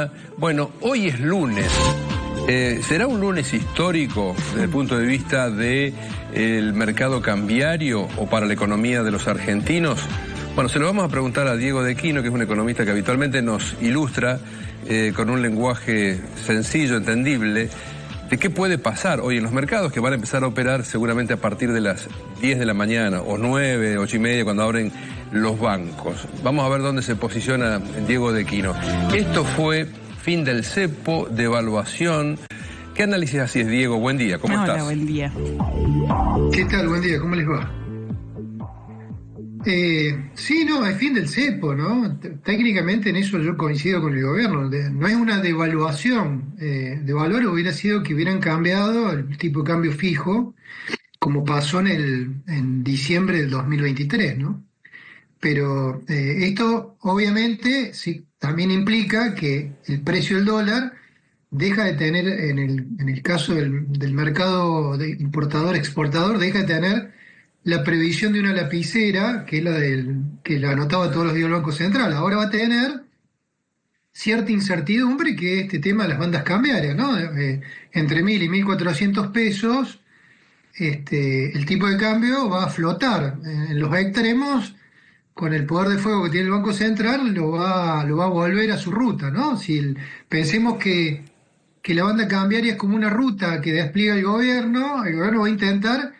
mañana. Bueno, hoy es lunes. ¿Será un lunes histórico desde el punto de vista del mercado cambiario o para la economía de los argentinos? Bueno, se lo vamos a preguntar a Diego De Quino, que es un economista que habitualmente nos ilustra con un lenguaje sencillo, entendible, de qué puede pasar hoy en los mercados que van a empezar a operar seguramente a partir de las 10 de la mañana, o 9, 8 y media, cuando abren los bancos. Vamos a ver dónde se posiciona Diego De Quino. Esto fue fin del cepo, devaluación. ¿Qué análisis haces, Diego? Buen día, ¿cómo estás? Hola, buen día. ¿Qué tal? Buen día, ¿cómo les va? Sí, no, es fin del cepo, ¿no? Técnicamente en eso yo coincido con el gobierno. No es una devaluación. Devaluar hubiera sido que hubieran cambiado el tipo de cambio fijo, como pasó en diciembre del 2023, ¿no? Pero esto obviamente sí, también implica que el precio del dólar deja de tener, en el caso del mercado de importador-exportador, deja de tener la previsión de una lapicera, que es que la anotaba todos los días el Banco Central. Ahora va a tener cierta incertidumbre, que es este tema de las bandas cambiarias, ¿no? Entre 1.000 y 1.400 pesos, el tipo de cambio va a flotar en los extremos. Con el poder de fuego que tiene el Banco Central, lo va a volver a su ruta, ¿no? Pensemos que la banda cambiaria es como una ruta que despliega el gobierno va a intentar,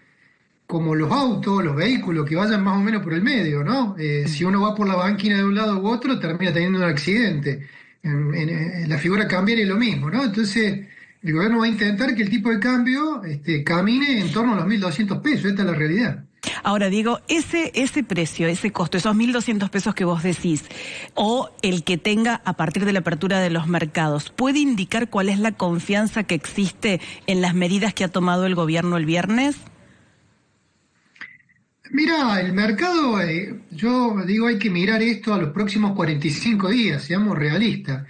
como los autos, los vehículos, que vayan más o menos por el medio, ¿no? Si uno va por la banquina de un lado u otro, termina teniendo un accidente. En la figura cambiaria es lo mismo, ¿no? Entonces, el gobierno va a intentar que el tipo de cambio camine en torno a los 1.200 pesos. Esta es la realidad. Ahora, Diego, ese precio, ese costo, esos 1.200 pesos que vos decís, o el que tenga a partir de la apertura de los mercados, ¿puede indicar cuál es la confianza que existe en las medidas que ha tomado el gobierno el viernes? Mira, el mercado, yo digo, hay que mirar esto a los próximos 45 días, seamos realistas.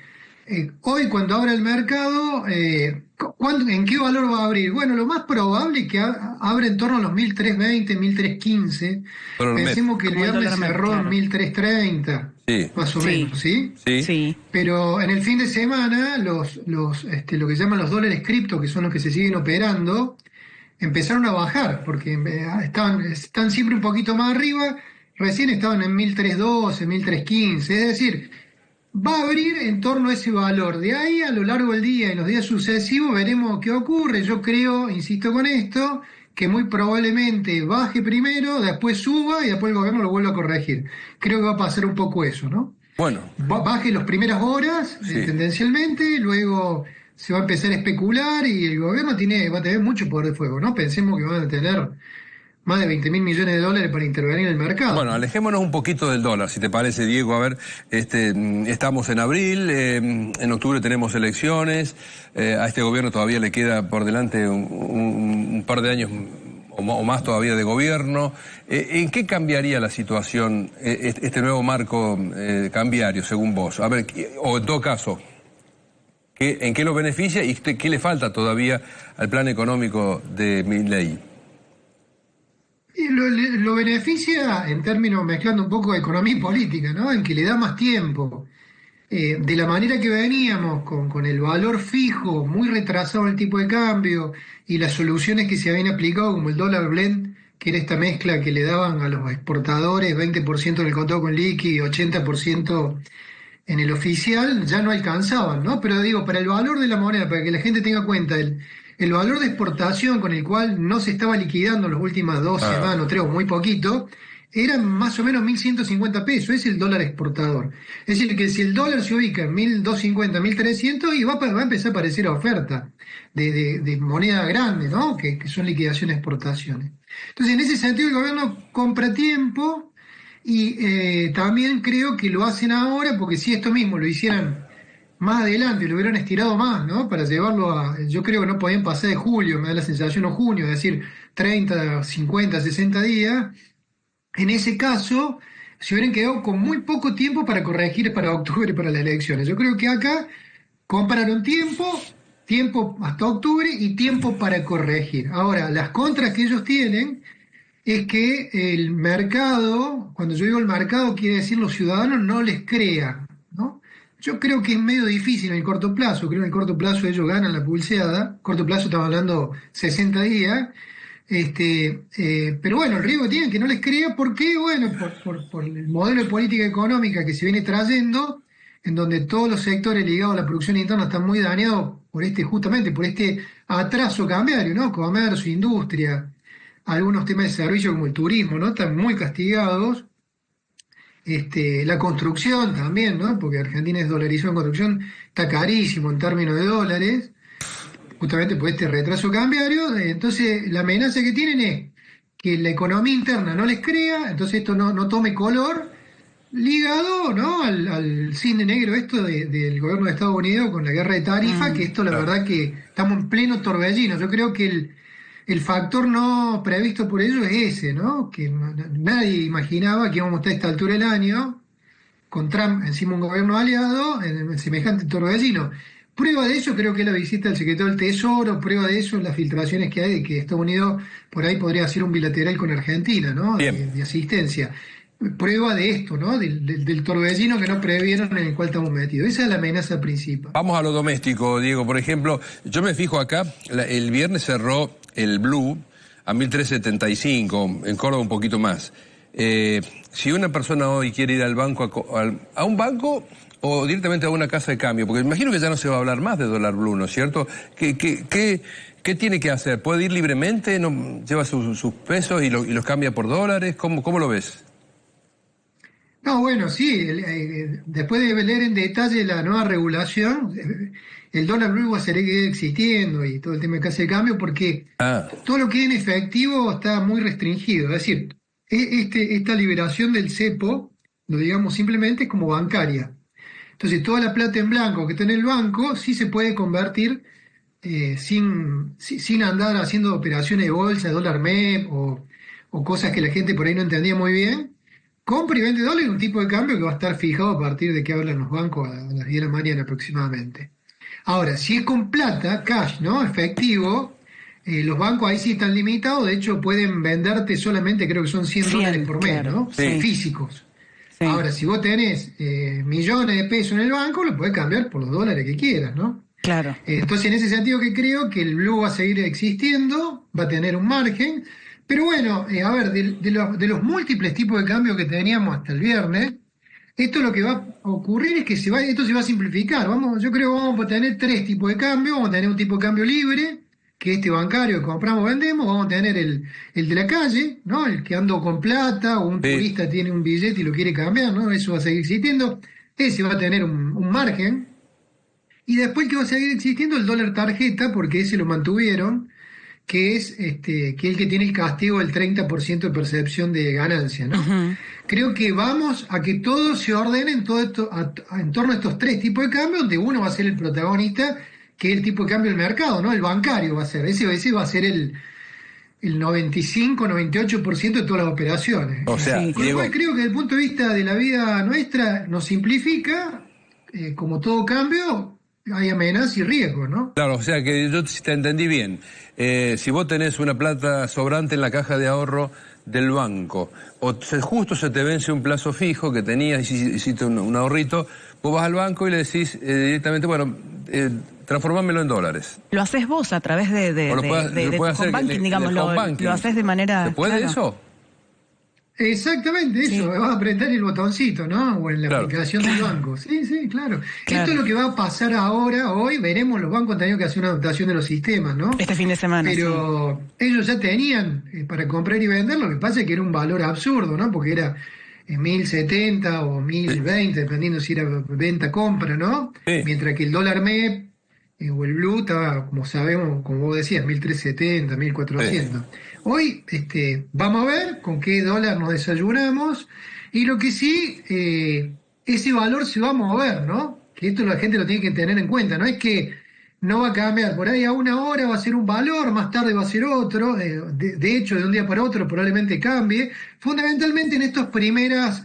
Hoy, cuando abra el mercado, ¿en qué valor va a abrir? Bueno, lo más probable es que abra en torno a los 1.320, 1.315. Pensemos que el viernes cerró en 1.330, sí, más o menos, ¿sí? Sí. Pero en el fin de semana, lo que llaman los dólares cripto, que son los que se siguen operando, empezaron a bajar, porque están siempre un poquito más arriba. Recién estaban en 1.312, 1.315, es decir, va a abrir en torno a ese valor. De ahí, a lo largo del día y los días sucesivos, veremos qué ocurre. Yo creo, insisto con esto, que muy probablemente baje primero, después suba y después el gobierno lo vuelva a corregir. Creo que va a pasar un poco eso, ¿no? Bueno. Baje las primeras horas, sí, tendencialmente, luego se va a empezar a especular y el gobierno va a tener mucho poder de fuego, ¿no? Pensemos que van a tener más de 20.000 millones de dólares para intervenir en el mercado. Bueno, alejémonos un poquito del dólar, si te parece, Diego. A ver, estamos en abril, en octubre tenemos elecciones, a este gobierno todavía le queda por delante un par de años o más todavía de gobierno. ¿En qué cambiaría la situación, este nuevo marco cambiario, según vos? A ver, o en todo caso, ¿en qué lo beneficia y qué le falta todavía al plan económico de Milei? Y lo beneficia en términos, mezclando un poco de economía y política, ¿no? En que le da más tiempo. De la manera que veníamos, con el valor fijo, muy retrasado el tipo de cambio, y las soluciones que se habían aplicado, como el dólar blend, que era esta mezcla que le daban a los exportadores, 20% en el contado con liqui y 80% en el oficial, ya no alcanzaban, ¿no? Pero digo, para el valor de la moneda, para que la gente tenga cuenta, el valor de exportación con el cual no se estaba liquidando en las últimas 2 semanas o 3 o muy poquito, eran más o menos 1.150 pesos, es el dólar exportador. Es decir, que si el dólar se ubica en 1.250, 1.300, y va a empezar a aparecer oferta de moneda grande, ¿no? Que son liquidaciones, exportaciones. Entonces, en ese sentido, el gobierno compra tiempo y también creo que lo hacen ahora, porque si esto mismo lo hicieran más adelante, lo hubieran estirado más, ¿no? Para llevarlo yo creo que no podían pasar de julio, me da la sensación, o junio, es decir, 30, 50, 60 días. En ese caso, se hubieran quedado con muy poco tiempo para corregir para octubre, para las elecciones. Yo creo que acá compraron tiempo hasta octubre y tiempo para corregir. Ahora, las contras que ellos tienen es que el mercado, cuando yo digo el mercado, quiere decir los ciudadanos, no les crea, ¿no? Yo creo que es medio difícil en el corto plazo. Creo que en el corto plazo ellos ganan la pulseada. Corto plazo estamos hablando 60 días. Pero bueno, el riesgo que tienen que no les crea, porque bueno, por el modelo de política económica que se viene trayendo, en donde todos los sectores ligados a la producción interna están muy dañados justamente por este atraso cambiario, ¿no? Comercio, industria, algunos temas de servicio como el turismo, ¿no? Están muy castigados. La construcción también, ¿no? Porque Argentina es dolarizado en construcción, está carísimo en términos de dólares, justamente por este retraso cambiario. Entonces, la amenaza que tienen es que la economía interna no les crea, entonces esto no tome color, ligado, ¿no? al cisne negro esto del gobierno de Estados Unidos con la guerra de tarifa, que esto la verdad que estamos en pleno torbellino. Yo creo que el factor no previsto por ello es ese, ¿no? Que nadie imaginaba que íbamos a estar a esta altura del año, con Trump encima un gobierno aliado, en semejante torbellino. Prueba de eso creo que es la visita del secretario del Tesoro, prueba de eso las filtraciones que hay de que Estados Unidos por ahí podría hacer un bilateral con Argentina, ¿no? De asistencia. Prueba de esto, ¿no? Del torbellino que no previeron en el cual estamos metidos. Esa es la amenaza principal. Vamos a lo doméstico, Diego. Por ejemplo, yo me fijo acá, el viernes cerró el Blue a 1.375, en Córdoba un poquito más. Si una persona hoy quiere ir al banco, a un banco o directamente a una casa de cambio, porque imagino que ya no se va a hablar más de dólar blue, ¿no es cierto? ¿Qué tiene que hacer? ¿Puede ir libremente? ¿No, lleva sus pesos y los cambia por dólares? ¿Cómo lo ves? No, bueno, sí, después de leer en detalle la nueva regulación, el dólar blue va a seguir existiendo y todo el tema de casa de cambio, porque todo lo que es en efectivo está muy restringido. Es decir, esta liberación del cepo, lo digamos simplemente, es como bancaria. Entonces, toda la plata en blanco que está en el banco sí se puede convertir sin andar haciendo operaciones de bolsa, de dólar MEP o cosas que la gente por ahí no entendía muy bien. Compra y vende dólares, un tipo de cambio que va a estar fijado a partir de que hablan los bancos a las 10 de la mañana aproximadamente. Ahora, si es con plata, cash, ¿no? Efectivo, los bancos ahí sí están limitados, de hecho pueden venderte solamente, creo que son 100 dólares por mes, claro, ¿no? Sí. Físicos. Sí. Ahora, si vos tenés millones de pesos en el banco, lo podés cambiar por los dólares que quieras, ¿no? Claro. Entonces, en ese sentido que creo que el blue va a seguir existiendo, va a tener un margen, pero bueno, a ver, de los múltiples tipos de cambios que teníamos hasta el viernes, esto lo que va a ocurrir es que esto se va a simplificar. Yo creo que vamos a tener 3 tipos de cambio. Vamos a tener un tipo de cambio libre, que este bancario que compramos vendemos. Vamos a tener el de la calle, ¿no? El que ando con plata o un turista tiene un billete y lo quiere cambiar, ¿no? Eso va a seguir existiendo. Ese va a tener un margen. Y después que va a seguir existiendo el dólar tarjeta, porque ese lo mantuvieron, que es que el que tiene el castigo del 30% de percepción de ganancia, ¿no? Uh-huh. Creo que vamos a que todo se ordene en todo esto, en torno a estos 3 tipos de cambio, donde uno va a ser el protagonista, que es el tipo de cambio del mercado, ¿no? El bancario va a ser, ese va a ser el 95-98% de todas las operaciones. O sea, Con lo cual creo que desde el punto de vista de la vida nuestra nos simplifica, como todo cambio, hay amenazas y riesgos, ¿no? Claro, o sea que yo te entendí bien. Si vos tenés una plata sobrante en la caja de ahorro del banco, o justo se te vence un plazo fijo que tenías, hiciste un ahorrito, vos vas al banco y le decís directamente, bueno, transformámelo en dólares. Lo haces vos a través de home banking, digamos, lo haces de manera... ¿Se puede claro. eso? Exactamente eso, Sí. vas a apretar el botoncito, ¿no? O en la Claro. aplicación del banco. Sí, claro. Claro. Esto es lo que va a pasar ahora, hoy veremos, los bancos han tenido que hacer una adaptación de los sistemas, ¿no? Este fin de semana, Pero ellos ya tenían para comprar y vender, lo que pasa es que era un valor absurdo, ¿no? Porque era 1070 o 1020, dependiendo si era venta-compra, ¿no? Sí. Mientras que el dólar MEP o el blue estaba, como sabemos, como vos decías, 1370, 1400. Hoy vamos a ver con qué dólar nos desayunamos, y lo que sí, ese valor se va a mover, ¿no? Que esto la gente lo tiene que tener en cuenta, no es que no va a cambiar, por ahí a una hora va a ser un valor, más tarde va a ser otro, de hecho de un día para otro probablemente cambie, fundamentalmente en estas primeras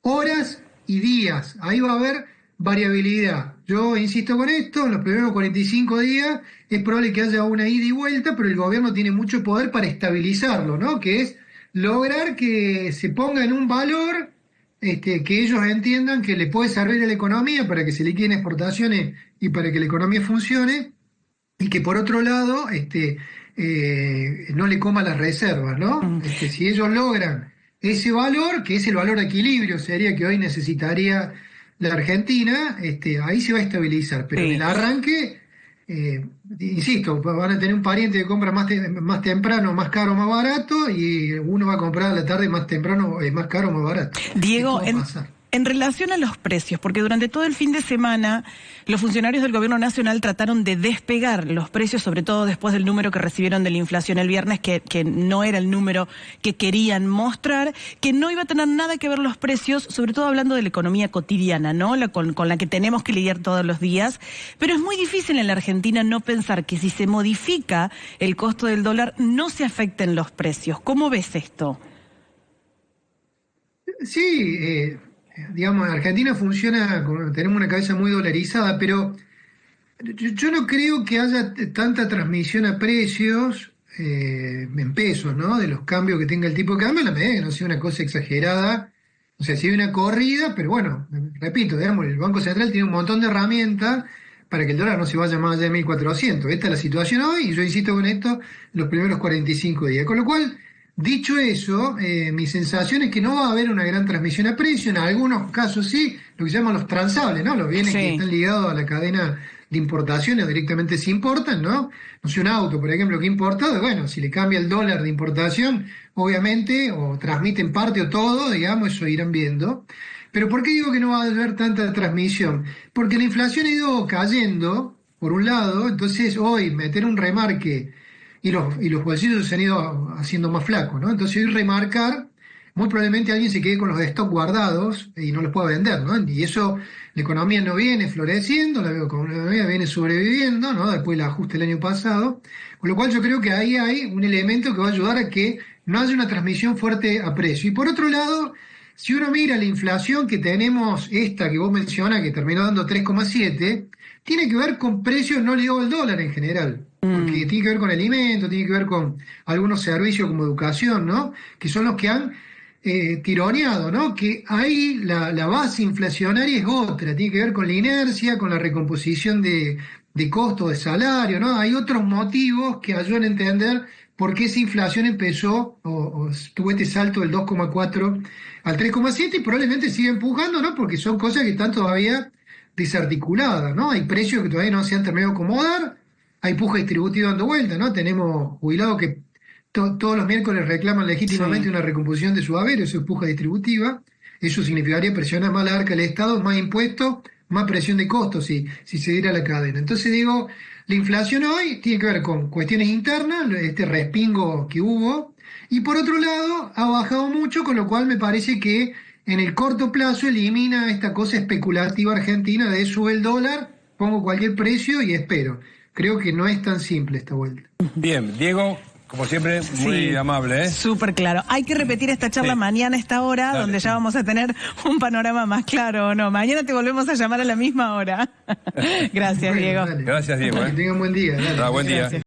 horas y días, ahí va a haber variabilidad. Yo insisto con esto, en los primeros 45 días es probable que haya una ida y vuelta, pero el gobierno tiene mucho poder para estabilizarlo, ¿no? Que es lograr que se ponga en un valor que ellos entiendan que le puede servir a la economía para que se liquiden exportaciones y para que la economía funcione, y que por otro lado no le coma las reservas, ¿no? Si ellos logran ese valor, que es el valor de equilibrio, sería que hoy necesitaría la Argentina, ahí se va a estabilizar, pero en el arranque, insisto, van a tener un pariente que compra más temprano, más caro, más barato, y uno va a comprar a la tarde más temprano, más caro, más barato. Diego, en relación a los precios, porque durante todo el fin de semana los funcionarios del Gobierno Nacional trataron de despegar los precios, sobre todo después del número que recibieron de la inflación el viernes, que no era el número que querían mostrar, que no iba a tener nada que ver los precios, sobre todo hablando de la economía cotidiana, ¿no? Con la que tenemos que lidiar todos los días. Pero es muy difícil en la Argentina no pensar que si se modifica el costo del dólar no se afecten los precios. ¿Cómo ves esto? Sí, digamos, Argentina funciona, tenemos una cabeza muy dolarizada, pero yo no creo que haya tanta transmisión a precios en pesos, ¿no? De los cambios que tenga el tipo de cambio, en la medida que no sea una cosa exagerada. O sea, si hay una corrida, pero bueno, repito, digamos, el Banco Central tiene un montón de herramientas para que el dólar no se vaya más allá de 1.400. Esta es la situación hoy, y yo insisto con esto los primeros 45 días. Con lo cual, dicho eso, mi sensación es que no va a haber una gran transmisión a precio. En algunos casos sí, lo que se llaman los transables, ¿no? Los bienes que están ligados a la cadena de importaciones directamente se importan, ¿no? No sé, un auto, por ejemplo, que importado, bueno, si le cambia el dólar de importación, obviamente, o transmiten parte o todo, digamos, eso irán viendo. Pero ¿por qué digo que no va a haber tanta transmisión? Porque la inflación ha ido cayendo, por un lado, entonces hoy meter un remarque y los bolsillos se han ido haciendo más flacos, ¿no? Entonces hoy remarcar, muy probablemente alguien se quede con los stock guardados y no los pueda vender, ¿no? Y eso, la economía no viene floreciendo, la economía viene sobreviviendo, ¿no? Después del ajuste del año pasado, con lo cual yo creo que ahí hay un elemento que va a ayudar a que no haya una transmisión fuerte a precio. Y por otro lado, si uno mira la inflación que tenemos, esta que vos mencionás, que terminó dando 3,7, tiene que ver con precios no ligados al dólar en general, porque tiene que ver con alimentos, tiene que ver con algunos servicios como educación, ¿no? Que son los que han tironeado, ¿no? Que ahí la base inflacionaria es otra, tiene que ver con la inercia, con la recomposición de costos de salario, ¿no? Hay otros motivos que ayudan a entender por qué esa inflación empezó o tuvo este salto del 2,4 al 3,7 y probablemente sigue empujando, ¿no? Porque son cosas que están todavía desarticuladas, ¿no? Hay precios que todavía no se han terminado de acomodar, hay puja distributiva dando vuelta, ¿no? Tenemos jubilados que todos los miércoles reclaman legítimamente una recomposición de su haber, eso es puja distributiva, eso significaría presionar más la arca del Estado, más impuestos, más presión de costos si se diera la cadena. Entonces digo, la inflación hoy tiene que ver con cuestiones internas, este respingo que hubo, y por otro lado ha bajado mucho, con lo cual me parece que en el corto plazo elimina esta cosa especulativa argentina de sube el dólar, pongo cualquier precio y espero. Creo que no es tan simple esta vuelta. Bien, Diego, como siempre, muy amable, ¿eh? Súper claro. Hay que repetir esta charla mañana a esta hora, dale, donde ya vamos a tener un panorama más claro, ¿o no? Mañana te volvemos a llamar a la misma hora. Gracias, Diego. Dale. Gracias, Diego. Que tengan buen día. Buen día.